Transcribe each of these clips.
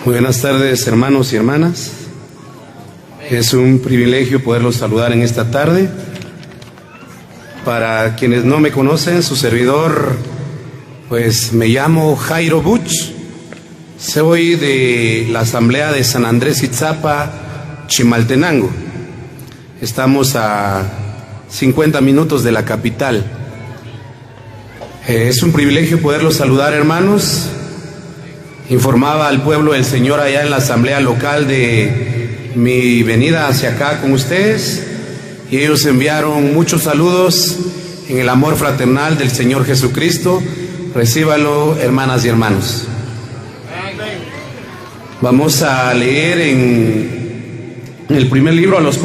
Buenas tardes, hermanos y hermanas. Es un privilegio poderlos saludar en esta tarde. Para quienes no me conocen, su servidor, pues me llamo Jairo Buch. Soy de la Asamblea de San Andrés Itzapa, Chimaltenango. Estamos a 50 minutos de la capital. Es un privilegio poderlos saludar, hermanos. Informaba al pueblo del Señor allá en la asamblea local de mi venida hacia acá con ustedes, y ellos enviaron muchos saludos en el amor fraternal del Señor Jesucristo. Recíbalo, hermanas y hermanos. Vamos a leer en el primer libro a los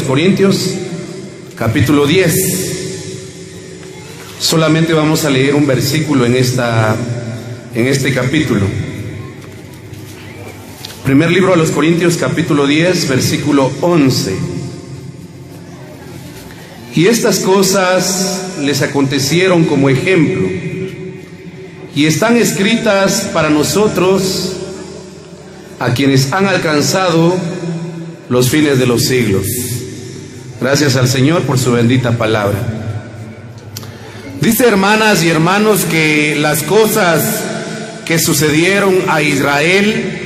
Corintios, capítulo 10. Solamente vamos a leer un versículo en este capítulo. Primer libro a los Corintios, capítulo 10, versículo 11. Y estas cosas les acontecieron como ejemplo, y están escritas para nosotros, a quienes han alcanzado los fines de los siglos. Gracias al Señor por su bendita palabra. Dice, hermanas y hermanos, que las cosas que sucedieron a Israel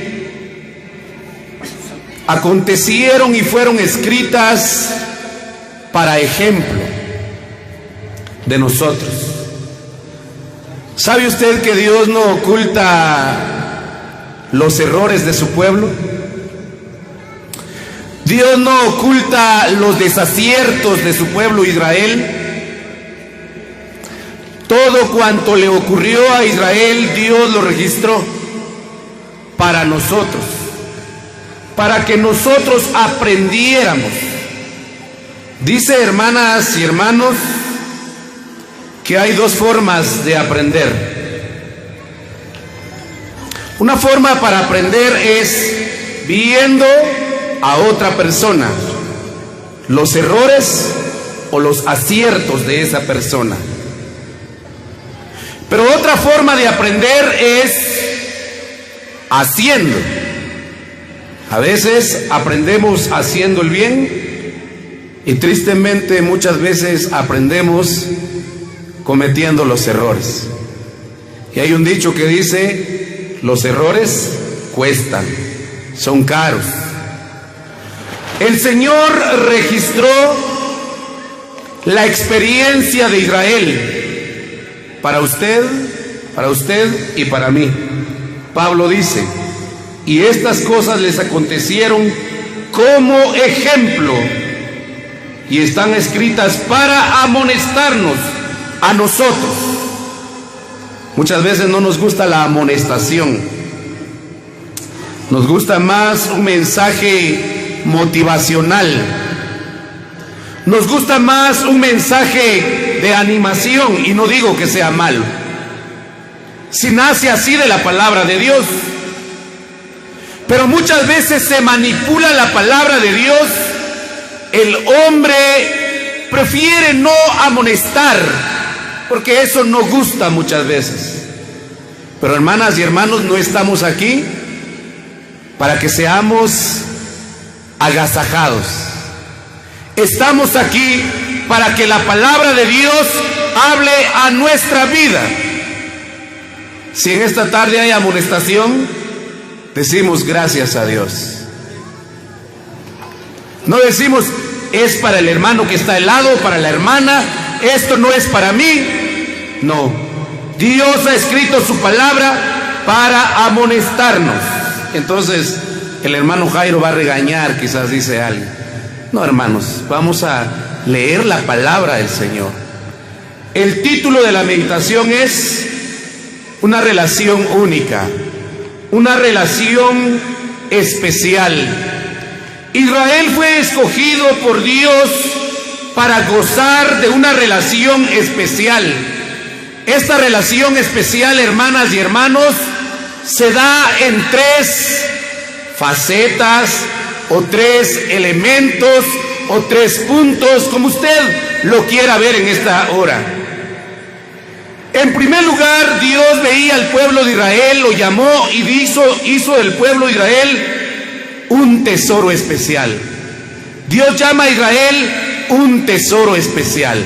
acontecieron y fueron escritas para ejemplo de nosotros. ¿Sabe usted que Dios no oculta los errores de su pueblo? Dios no oculta los desaciertos de su pueblo Israel. Todo cuanto le ocurrió a Israel, Dios lo registró para nosotros, para que nosotros aprendiéramos. Dice, hermanas y hermanos, que hay dos formas de aprender. Una forma para aprender es viendo a otra persona los errores o los aciertos de esa persona. Pero otra forma de aprender es haciendo. A veces aprendemos haciendo el bien, y tristemente muchas veces aprendemos cometiendo los errores. Y hay un dicho que dice: los errores cuestan, son caros. El Señor registró la experiencia de Israel para usted y para mí. Pablo dice: y estas cosas les acontecieron como ejemplo, y están escritas para amonestarnos a nosotros. Muchas veces no nos gusta la amonestación, nos gusta más un mensaje motivacional, nos gusta más un mensaje de animación, y no digo que sea malo, si nace así de la palabra de Dios. Pero muchas veces se manipula la palabra de Dios. El hombre prefiere no amonestar, porque eso no gusta muchas veces. Pero, hermanas y hermanos, no estamos aquí para que seamos agasajados. Estamos aquí para que la palabra de Dios hable a nuestra vida. Si en esta tarde hay amonestación, decimos gracias a Dios. No decimos es para el hermano que está al lado, para la hermana, esto no es para mí. No, Dios ha escrito su palabra para amonestarnos. Entonces el hermano Jairo va a regañar, quizás dice alguien. No, hermanos, vamos a leer la palabra del Señor. El título de la meditación es una relación única, una relación especial. Israel fue escogido por Dios para gozar de una relación especial. Esta relación especial, hermanas y hermanos, se da en tres facetas o tres elementos o tres puntos, como usted lo quiera ver en esta hora. En primer lugar, Dios veía al pueblo de Israel, lo llamó y hizo del pueblo de Israel un tesoro especial. Dios llama a Israel un tesoro especial.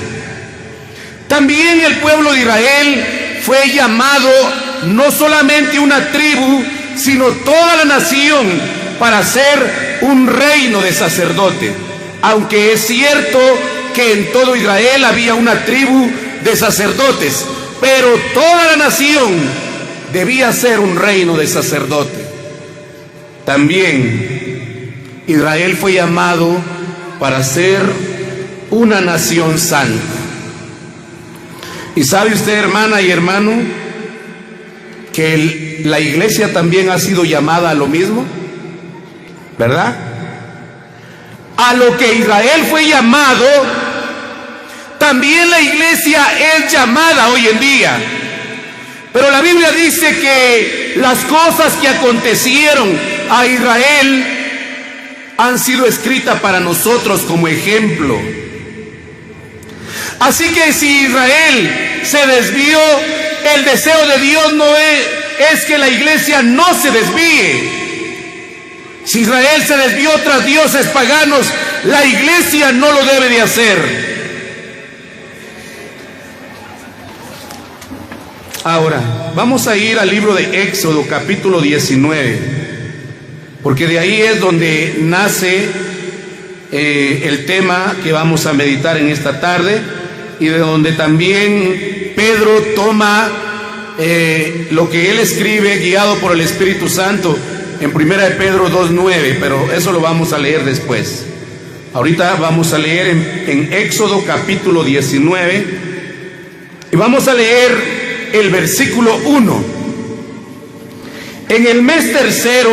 También el pueblo de Israel fue llamado no solamente una tribu, sino toda la nación para ser un reino de sacerdotes. Aunque es cierto que en todo Israel había una tribu de sacerdotes, pero toda la nación debía ser un reino de sacerdotes. También Israel fue llamado para ser una nación santa. ¿Y sabe usted, hermana y hermano, que la iglesia también ha sido llamada a lo mismo? ¿Verdad? A lo que Israel fue llamado, también la iglesia es llamada hoy en día. Pero la Biblia dice que las cosas que acontecieron a Israel han sido escritas para nosotros como ejemplo. Así que si Israel se desvió, el deseo de Dios no es que la iglesia no se desvíe. Si Israel se desvió tras dioses paganos, la iglesia no lo debe de hacer. Ahora, vamos a ir al libro de Éxodo, capítulo 19, porque de ahí es donde nace el tema que vamos a meditar en esta tarde, y de donde también Pedro toma lo que él escribe, guiado por el Espíritu Santo, en 1 de Pedro 2:9, pero eso lo vamos a leer después. Ahorita vamos a leer en Éxodo capítulo 19, y vamos a leer el versículo 1. En el mes tercero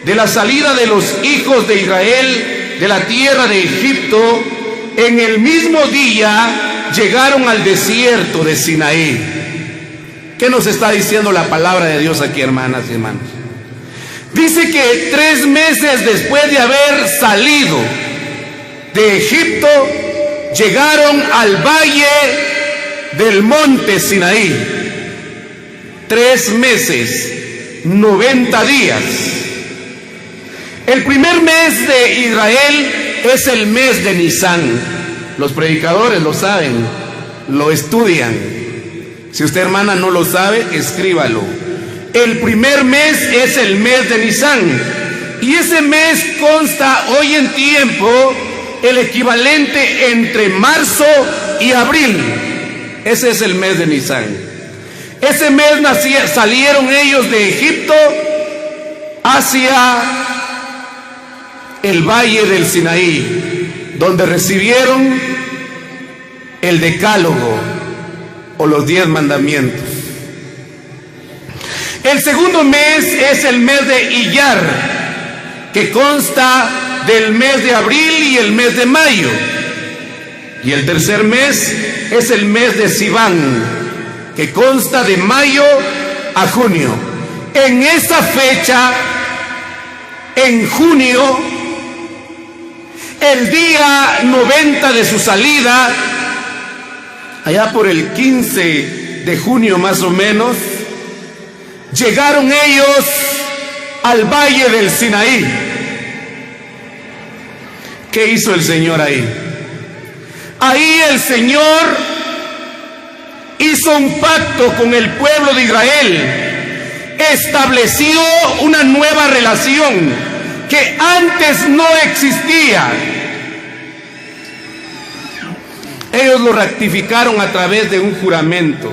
de la salida de los hijos de Israel de la tierra de Egipto, en el mismo día llegaron al desierto de Sinaí. ¿Qué nos está diciendo la palabra de Dios aquí, hermanas y hermanos? Dice que 3 meses después de haber salido de Egipto, llegaron al valle del monte Sinaí. 3 meses, 90 días. El primer mes de Israel es el mes de Nisán. Los predicadores lo saben, lo estudian. Si usted, hermana, no lo sabe, escríbalo. El primer mes es el mes de Nisán, y ese mes consta hoy en tiempo el equivalente entre marzo y abril. Ese es el mes de Nisán. Ese mes salieron ellos de Egipto hacia el valle del Sinaí, donde recibieron el decálogo o los 10 mandamientos. El segundo mes es el mes de Iyar, que consta del mes de abril y el mes de mayo. Y el tercer mes es el mes de Sivan, que consta de mayo a junio. En esa fecha, en junio, el día 90 de su salida, allá por el 15 de junio más o menos, llegaron ellos al valle del Sinaí. ¿Qué hizo el Señor ahí? Ahí el Señor hizo un pacto con el pueblo de Israel, estableció una nueva relación que antes no existía. Ellos lo ratificaron a través de un juramento.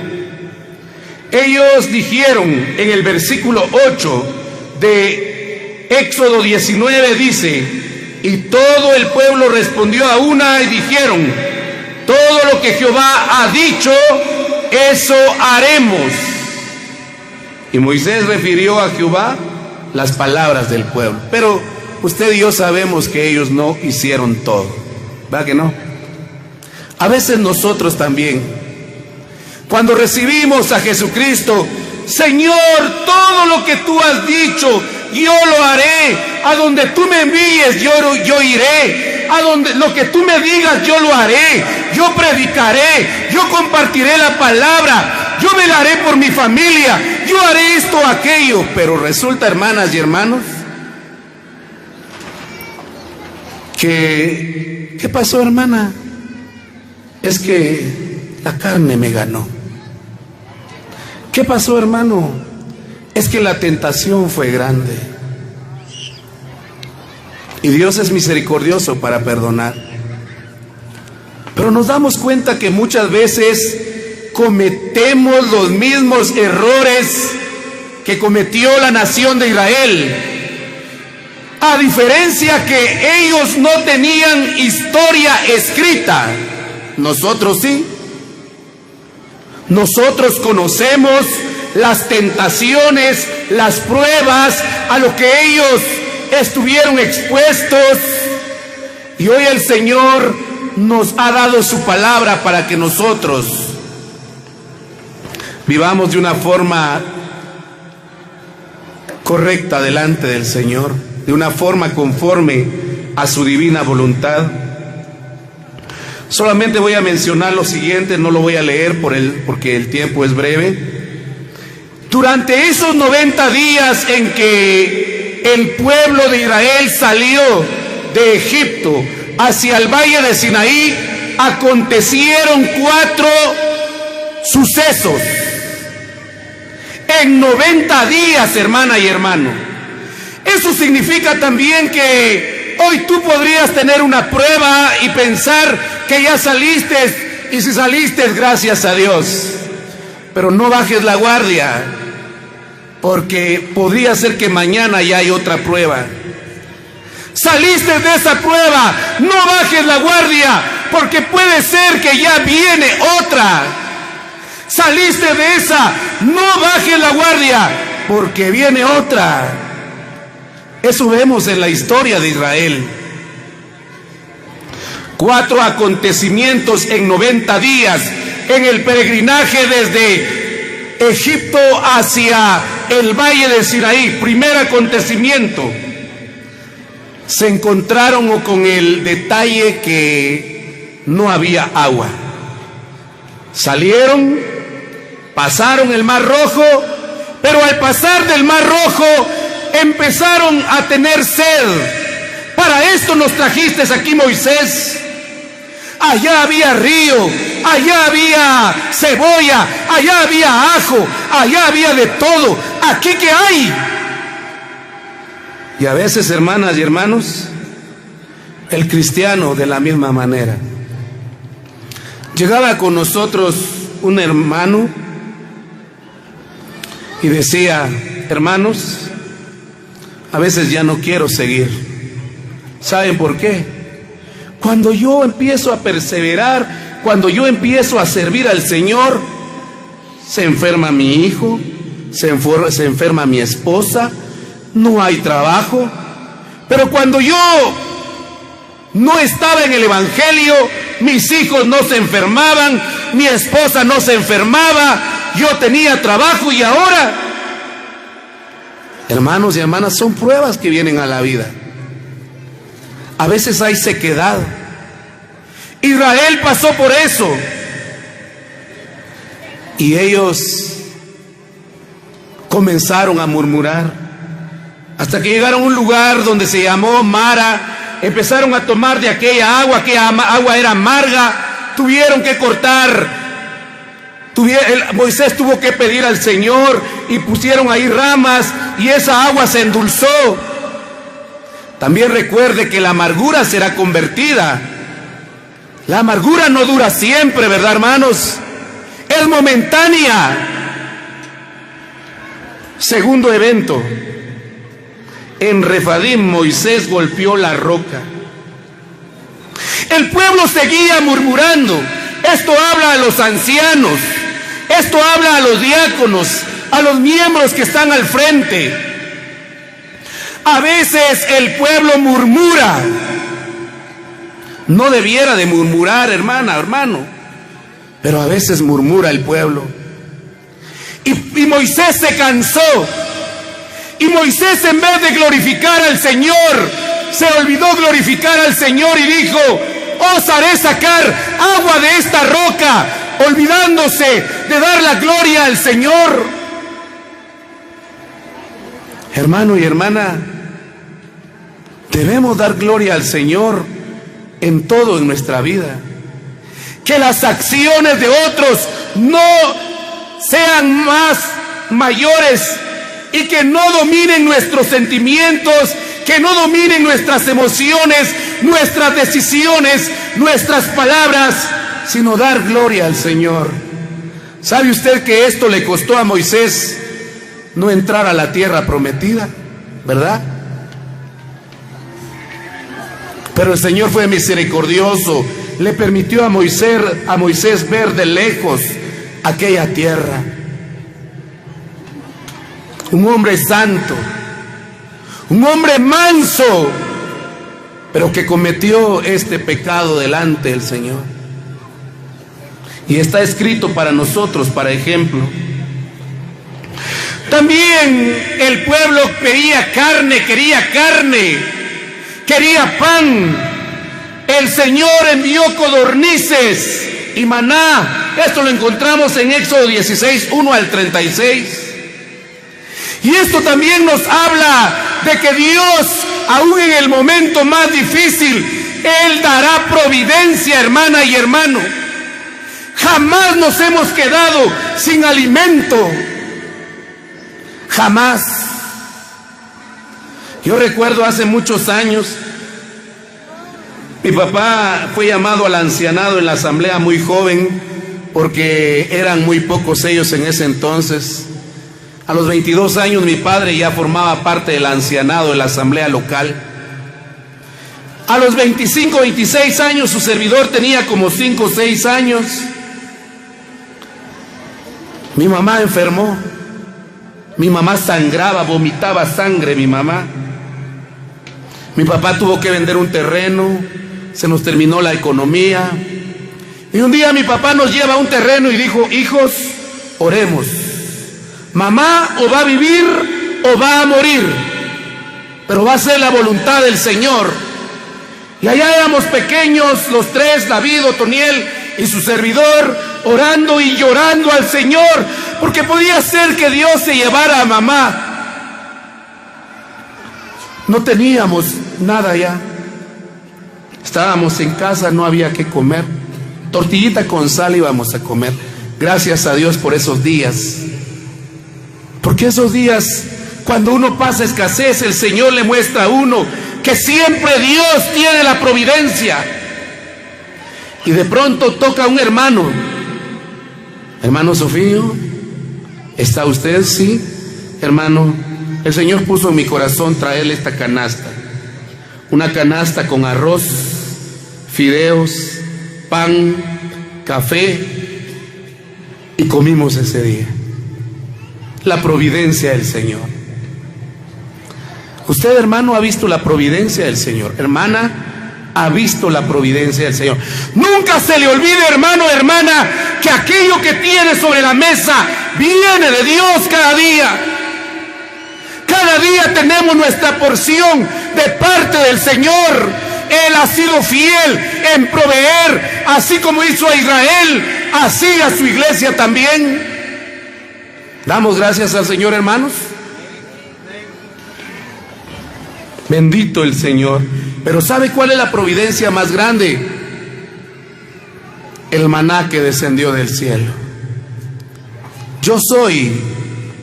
Ellos dijeron en el versículo 8 de Éxodo 19, dice: y todo el pueblo respondió a una y dijeron: todo lo que Jehová ha dicho, eso haremos. Y Moisés refirió a Jehová las palabras del pueblo. Pero usted y yo sabemos que ellos no hicieron todo, ¿verdad que no? A veces nosotros también, cuando recibimos a Jesucristo: Señor, todo lo que tú has dicho, yo lo haré. A donde tú me envíes, yo iré. A donde lo que tú me digas, yo lo haré. Yo predicaré, yo compartiré la palabra, yo velaré por mi familia, yo haré esto o aquello. Pero resulta, hermanas y hermanos, ¿qué pasó, hermana? Es que la carne me ganó. ¿Qué pasó, hermano? Es que la tentación fue grande. Y Dios es misericordioso para perdonar. Pero nos damos cuenta que muchas veces cometemos los mismos errores que cometió la nación de Israel. A diferencia que ellos no tenían historia escrita, nosotros sí. Nosotros conocemos las tentaciones, las pruebas a lo que ellos estuvieron expuestos. Y hoy el Señor nos ha dado su palabra para que nosotros vivamos de una forma correcta delante del Señor, de una forma conforme a su divina voluntad. Solamente voy a mencionar lo siguiente, no lo voy a leer porque el tiempo es breve. Durante esos 90 días en que el pueblo de Israel salió de Egipto hacia el valle de Sinaí, acontecieron 4 sucesos. En 90 días, hermana y hermano. Eso significa también que hoy tú podrías tener una prueba y pensar que ya saliste, y si saliste, gracias a Dios. Pero no bajes la guardia, porque podría ser que mañana ya hay otra prueba. Saliste de esa prueba, no bajes la guardia, porque puede ser que ya viene otra. Saliste de esa, no bajes la guardia, porque viene otra. Eso vemos en la historia de Israel. 4 acontecimientos en 90 días en el peregrinaje desde Egipto hacia el valle de Sinaí. Primer acontecimiento, se encontraron con el detalle que no había agua. Salieron, pasaron el Mar Rojo, pero al pasar del Mar Rojo empezaron a tener sed. Para esto nos trajiste aquí, Moisés. Allá había río, allá había cebolla, allá había ajo, allá había de todo. ¿Aquí qué hay? Y a veces, hermanas y hermanos, el cristiano de la misma manera. Llegaba con nosotros un hermano y decía: hermanos, a veces ya no quiero seguir. ¿Saben por qué? Cuando yo empiezo a perseverar, cuando yo empiezo a servir al Señor, se enferma mi hijo, se enferma mi esposa, no hay trabajo. Pero cuando yo no estaba en el Evangelio, mis hijos no se enfermaban, mi esposa no se enfermaba, yo tenía trabajo. Y ahora, hermanos y hermanas, son pruebas que vienen a la vida. A veces hay sequedad. Israel pasó por eso. Y ellos comenzaron a murmurar, hasta que llegaron a un lugar donde se llamó Mara. Empezaron a tomar de aquella agua era amarga. Tuvieron que cortar. Moisés tuvo que pedir al Señor y pusieron ahí ramas y esa agua se endulzó. También recuerde que la amargura será convertida. La amargura no dura siempre, ¿verdad, hermanos? Es momentánea. Segundo evento. En Refadim, Moisés golpeó la roca. El pueblo seguía murmurando. Esto habla a los ancianos. Esto habla a los diáconos, a los miembros que están al frente. A veces el pueblo murmura. No debiera de murmurar, hermana, hermano, pero a veces murmura el pueblo. Y Moisés se cansó. Y Moisés, en vez de glorificar al Señor, se olvidó glorificar al Señor y dijo: os haré sacar agua de esta roca, olvidándose de dar la gloria al Señor. Hermano y hermana, debemos dar gloria al Señor en todo en nuestra vida. Que las acciones de otros no sean más mayores y que no dominen nuestros sentimientos, que no dominen nuestras emociones, nuestras decisiones, nuestras palabras, sino dar gloria al Señor. ¿Sabe usted que esto le costó a Moisés no entrar a la tierra prometida? ¿Verdad? Pero el Señor fue misericordioso, le permitió a Moisés ver de lejos aquella tierra. Un hombre santo, un hombre manso, pero que cometió este pecado delante del Señor. Y está escrito para nosotros, para ejemplo. También el pueblo quería carne, quería pan. El Señor envió codornices y maná. Esto lo encontramos en Éxodo 16, 1 al 36. Y esto también nos habla de que Dios, aún en el momento más difícil, Él dará providencia, hermana y hermano. Jamás nos hemos quedado sin alimento. Jamás. Yo recuerdo hace muchos años, mi papá fue llamado al ancianado en la asamblea muy joven, porque eran muy pocos ellos en ese entonces. A los 22 años mi padre ya formaba parte del ancianado de la asamblea local. A los 25, 26 años su servidor tenía como 5 o 6 años. Mi mamá enfermó. Mi mamá sangraba, vomitaba sangre mi mamá. Mi papá tuvo que vender un terreno, se nos terminó la economía. Y un día mi papá nos lleva a un terreno y dijo: hijos, oremos. Mamá o va a vivir o va a morir, pero va a ser la voluntad del Señor. Y allá éramos pequeños, los tres, David, Otoniel y su servidor, orando y llorando al Señor, porque podía ser que Dios se llevara a mamá. No teníamos nada ya. Estábamos en casa, no había que comer. Tortillita con sal íbamos a comer. Gracias a Dios por esos días. Porque esos días, cuando uno pasa escasez, el Señor le muestra a uno que siempre Dios tiene la providencia. Y de pronto toca un hermano. Hermano Sofío, ¿está usted? Sí, hermano, el Señor puso en mi corazón traerle esta canasta. Una canasta con arroz, fideos, pan, café. Y comimos ese día. La providencia del Señor. Usted, hermano, ha visto la providencia del Señor. Hermana, ha visto la providencia del Señor. Nunca se le olvide, hermano, hermana, que aquello que tiene sobre la mesa viene de Dios cada día. Cada día tenemos nuestra porción de parte del Señor. Él ha sido fiel en proveer, así como hizo a Israel, así a su iglesia también. Damos gracias al Señor, hermanos. Bendito el Señor. Pero ¿sabe cuál es la providencia más grande? El maná que descendió del cielo. Yo soy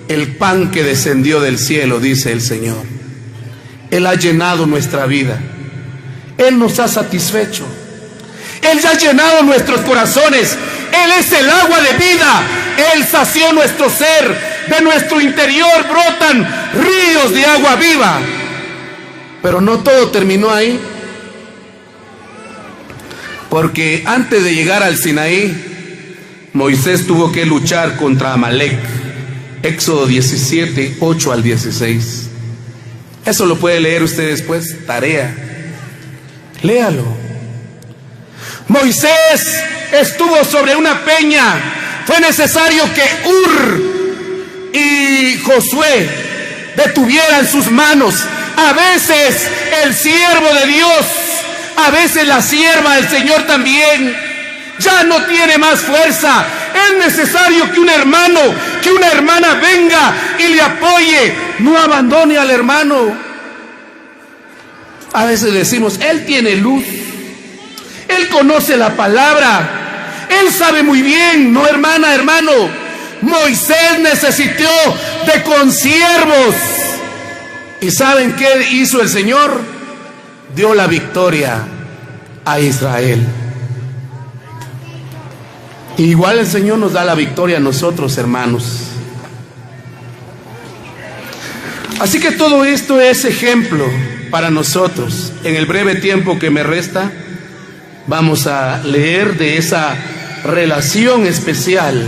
el pan que descendió del cielo, dice el Señor. Él ha llenado nuestra vida. Él nos ha satisfecho. Él ya ha llenado nuestros corazones. Él es el agua de vida. Él sació nuestro ser. De nuestro interior brotan ríos de agua viva. Pero no todo terminó ahí. Porque antes de llegar al Sinaí, Moisés tuvo que luchar contra Amalek. Éxodo 17, 8 al 16. Eso lo puede leer usted después. Tarea. Léalo. Moisés estuvo sobre una peña. Fue necesario que Ur y Josué detuviera en sus manos. A veces el siervo de Dios, a veces la sierva del Señor también, ya no tiene más fuerza. Es necesario que un hermano, que una hermana venga y le apoye. No abandone al hermano. A veces decimos, él tiene luz, él conoce la palabra, él sabe muy bien. No, hermana, hermano, Moisés necesitó de consiervos. ¿Y saben qué hizo el Señor? Dio la victoria a Israel. Igual el Señor nos da la victoria a nosotros, hermanos. Así que todo esto es ejemplo para nosotros. En el breve tiempo que me resta, vamos a leer de esa relación especial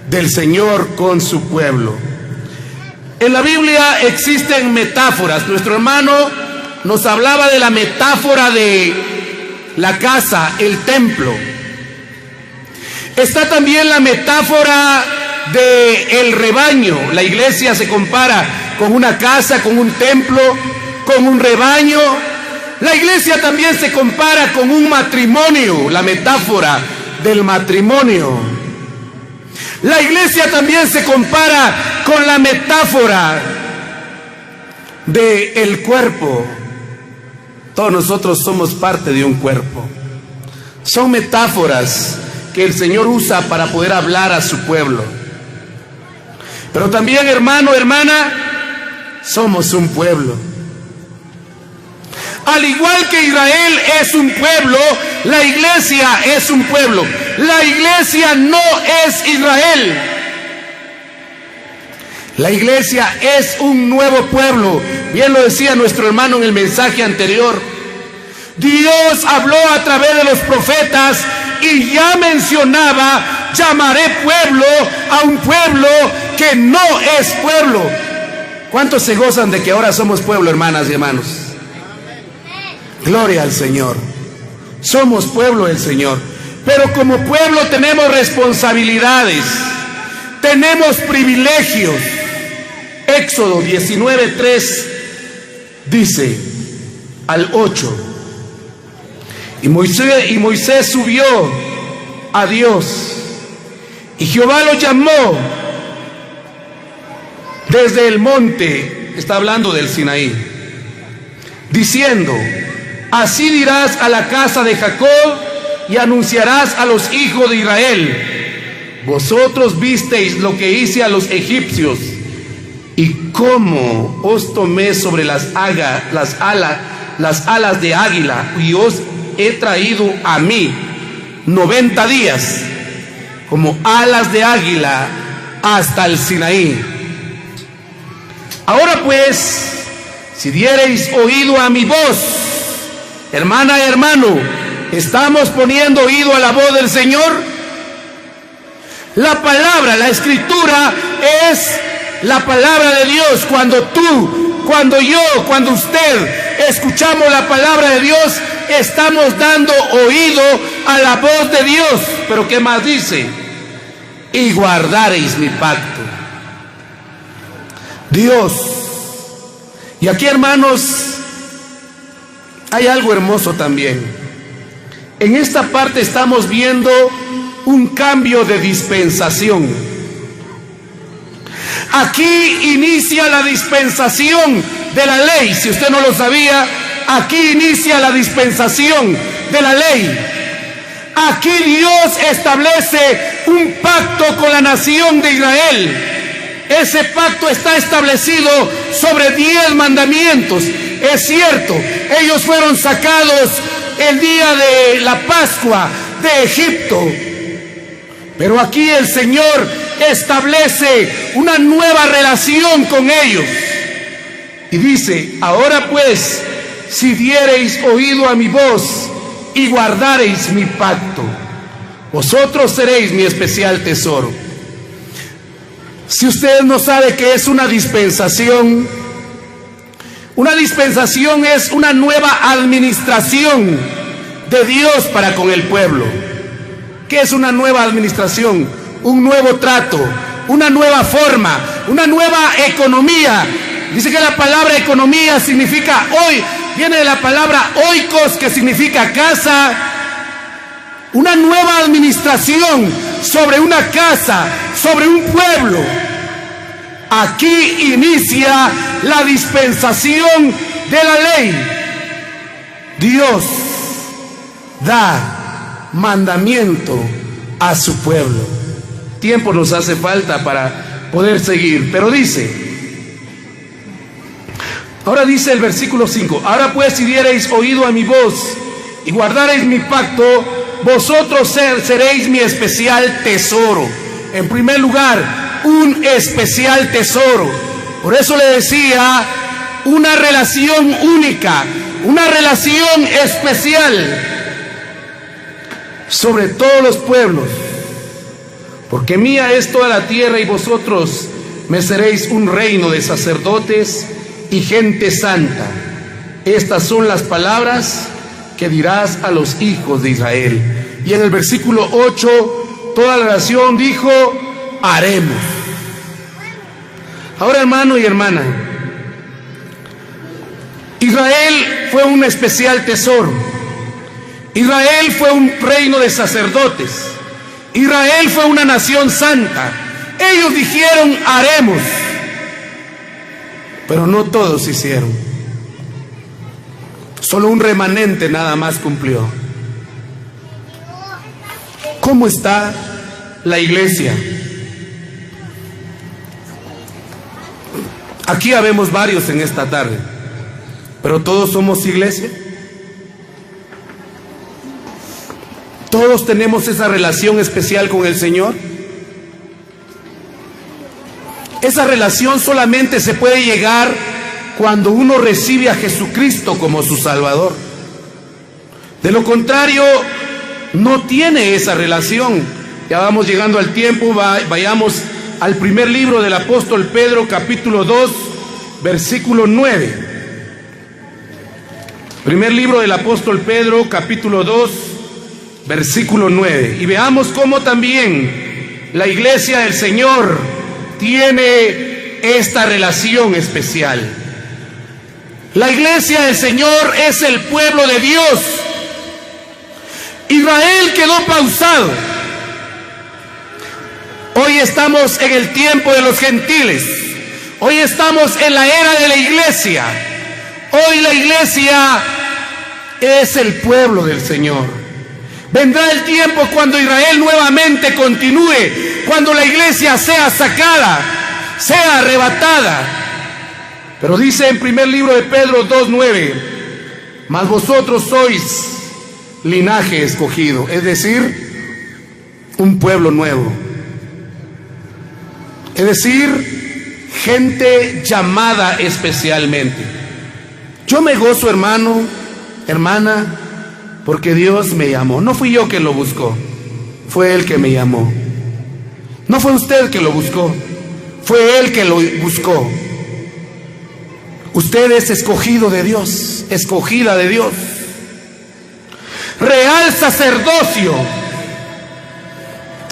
del Señor con su pueblo. En la Biblia existen metáforas. Nuestro hermano nos hablaba de la metáfora de la casa, el templo. Está también la metáfora del rebaño. La iglesia se compara con una casa, con un templo, con un rebaño. La iglesia también se compara con un matrimonio, la metáfora del matrimonio. La iglesia también se compara con la metáfora del cuerpo. Todos nosotros somos parte de un cuerpo. Son metáforas que el Señor usa para poder hablar a su pueblo. Pero también, hermano, hermana, somos un pueblo. Al igual que Israel es un pueblo, la iglesia es un pueblo. La iglesia no es Israel. La iglesia es un nuevo pueblo. Bien lo decía nuestro hermano en el mensaje anterior. Dios habló a través de los profetas y ya mencionaba, llamaré pueblo a un pueblo que no es pueblo. ¿Cuántos se gozan de que ahora somos pueblo, hermanas y hermanos? Gloria al Señor. Somos pueblo del Señor. Pero como pueblo tenemos responsabilidades, tenemos privilegios. Éxodo 19:3 dice al 8: y Moisés subió a Dios, y Jehová lo llamó desde el monte, está hablando del Sinaí, diciendo: así dirás a la casa de Jacob y anunciarás a los hijos de Israel: vosotros visteis lo que hice a los egipcios y cómo os tomé sobre las alas de águila, y os he traído a mí 90 días como alas de águila hasta el Sinaí. Ahora pues, si diereis oído a mi voz, hermana y hermano, ¿estamos poniendo oído a la voz del Señor? La palabra, la escritura es la palabra de Dios. Cuando tú, cuando yo, cuando usted escuchamos la palabra de Dios, estamos dando oído a la voz de Dios. Pero ¿qué más dice? Y guardaréis mi pacto. Dios. Y aquí, hermanos, hay algo hermoso también. En esta parte estamos viendo un cambio de dispensación. Aquí inicia la dispensación de la ley. Si usted no lo sabía, aquí inicia la dispensación de la ley. Aquí Dios establece un pacto con la nación de Israel. Ese pacto está establecido sobre 10 mandamientos. Es cierto, ellos fueron sacados el día de la Pascua de Egipto, pero aquí el Señor establece una nueva relación con ellos. Y dice: ahora pues, si diereis oído a mi voz y guardareis mi pacto, vosotros seréis mi especial tesoro. Si usted no sabe qué es una dispensación es una nueva administración de Dios para con el pueblo. ¿Qué es una nueva administración? Un nuevo trato, una nueva forma, una nueva economía Dice que la palabra economía significa hoy, viene de la palabra oikos, que significa casa. Una nueva administración sobre una casa, sobre un pueblo. Aquí inicia la dispensación de la ley. Dios da mandamiento a su pueblo. Tiempo nos hace falta para poder seguir, pero dice, ahora dice el versículo 5, ahora pues si diereis oído a mi voz y guardareis mi pacto, vosotros seréis mi especial tesoro. En primer lugar, un especial tesoro. Por eso le decía, una relación única, una relación especial sobre todos los pueblos. Porque mía es toda la tierra y vosotros me seréis un reino de sacerdotes y gente santa. Estas son las palabras que dirás a los hijos de Israel. Y en el versículo 8, toda la nación dijo, haremos. Ahora, hermano y hermana, Israel fue un especial tesoro. Israel fue un reino de sacerdotes. Israel fue una nación santa. Ellos dijeron, haremos. Pero no todos hicieron. Solo un remanente nada más cumplió. ¿Cómo está la iglesia? Aquí habemos varios en esta tarde, pero todos somos iglesia. Todos tenemos esa relación especial con el Señor. Esa relación solamente se puede llegar cuando uno recibe a Jesucristo como su Salvador. De lo contrario, no tiene esa relación. Ya vamos llegando al tiempo, vayamos al primer libro del apóstol Pedro, capítulo 2, versículo 9. Primer libro del apóstol Pedro, capítulo 2, versículo 9. Y veamos cómo también la iglesia del Señor tiene esta relación especial. La iglesia del Señor es el pueblo de Dios. Israel quedó pausado. Hoy estamos en el tiempo de los gentiles. Hoy estamos en la era de la iglesia. Hoy la iglesia es el pueblo del Señor. Vendrá el tiempo cuando Israel nuevamente continúe, cuando la iglesia sea sacada, sea arrebatada. Pero dice en primer libro de Pedro 2:9, mas vosotros sois linaje escogido, es decir, un pueblo nuevo. Es decir, gente llamada especialmente. Yo me gozo, hermano, hermana, porque Dios me llamó. No fui yo quien lo buscó, fue Él que me llamó. No fue usted que lo buscó, fue Él que lo buscó. Usted es escogido de Dios, escogida de Dios. Real sacerdocio.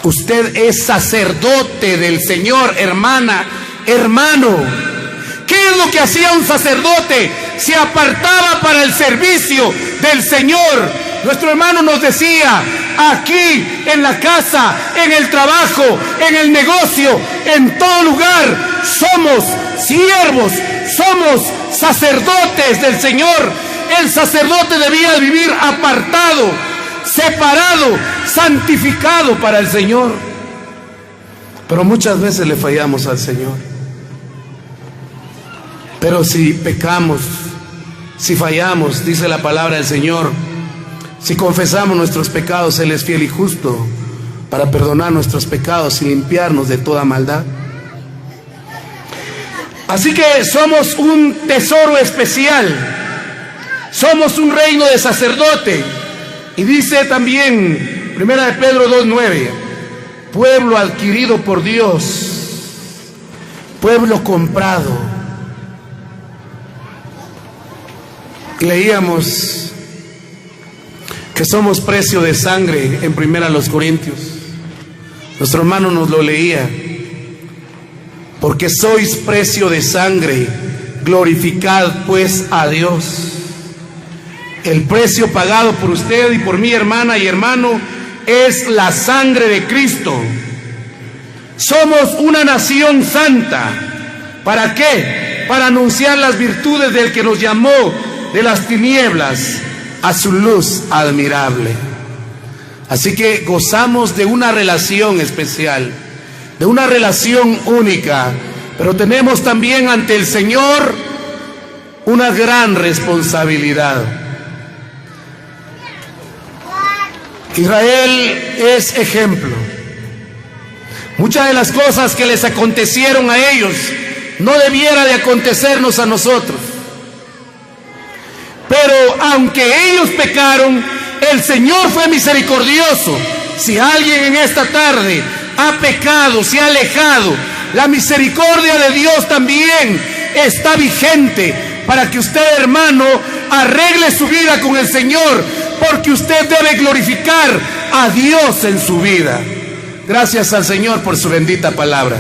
Usted es sacerdote del Señor, hermana, hermano. ¿Qué es lo que hacía un sacerdote? Se apartaba para el servicio del Señor. Nuestro hermano nos decía, aquí en la casa, en el trabajo, en el negocio, en todo lugar, somos siervos, somos sacerdotes del Señor. El sacerdote debía vivir apartado, separado, santificado para el Señor. Pero muchas veces le fallamos al Señor. Pero si pecamos, si fallamos, dice la palabra del Señor, si confesamos nuestros pecados, Él es fiel y justo para perdonar nuestros pecados y limpiarnos de toda maldad. Así que somos un tesoro especial, somos un reino de sacerdote. Y dice también, primera de Pedro 2:9, pueblo adquirido por Dios, pueblo comprado. Leíamos que somos precio de sangre en primera los Corintios. Nuestro hermano nos lo leía. Porque sois precio de sangre, Glorificad pues a Dios. El precio pagado por usted y por mí, hermana y hermano, es la sangre de Cristo. Somos una nación santa. ¿Para qué? Para anunciar las virtudes del que nos llamó de las tinieblas a su luz admirable. Así que gozamos de una relación especial, de una relación única, pero tenemos también ante el Señor una gran responsabilidad. Israel es ejemplo. Muchas de las cosas que les acontecieron a ellos no debiera de acontecernos a nosotros. Pero aunque ellos pecaron, el Señor fue misericordioso. Si alguien en esta tarde ha pecado, se ha alejado, la misericordia de Dios también está vigente para que usted, hermano, arregle su vida con el Señor, porque usted debe glorificar a Dios en su vida. Gracias al Señor por su bendita palabra.